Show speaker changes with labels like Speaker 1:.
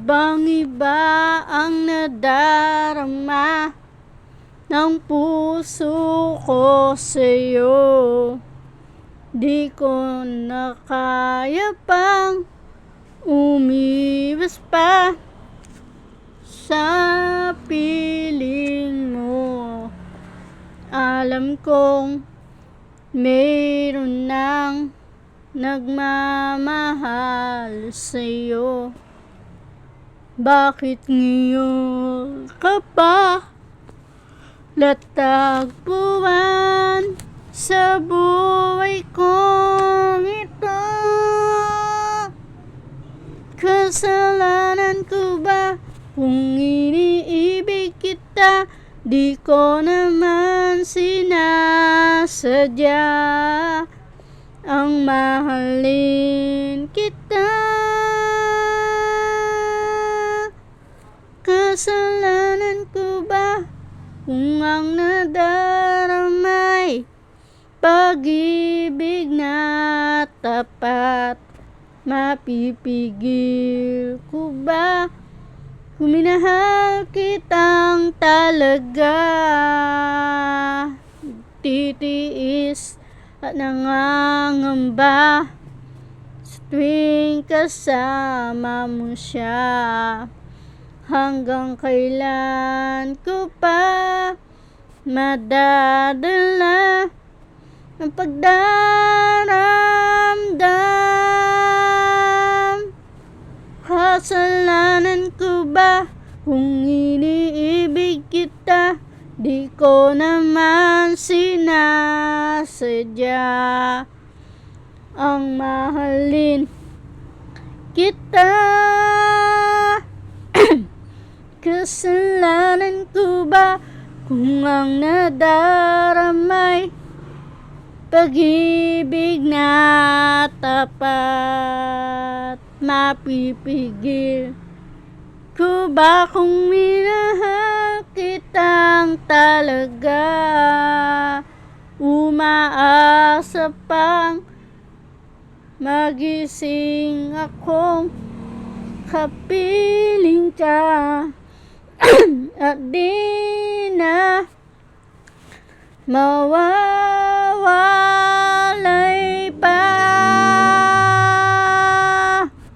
Speaker 1: Ibang-iba ang nadarama ng puso ko sa'yo. Di ko na kaya pang umiwas pa sa piling mo. Alam kong mayroon nang nagmamahal sa'yo. Bakit ngayon ka pa natagpuan sa buhay kong ito? Kasalanan ko ba kung iniibig kita? Di ko naman sinasadya ang mahalin kita. Kasalanan ko ba kung ang nadaramay pag-ibig na tapat? Mapipigil ko ba kung minahal kitang talaga? Titiis at nangangamba sa tuwing kasama mo siya. Hanggang kailan ko pa madadala ang pagdaramdam? Kasalanan ko ba kung iniibig kita? Di ko naman sinasadya ang mahalin kita. Kasalanan ko ba kung ang nadaramay pag-ibig na tapat? Mapipigil ko ba kung minahal kitang talaga? Umaasa pang magising akong kapiling ka at di na mawala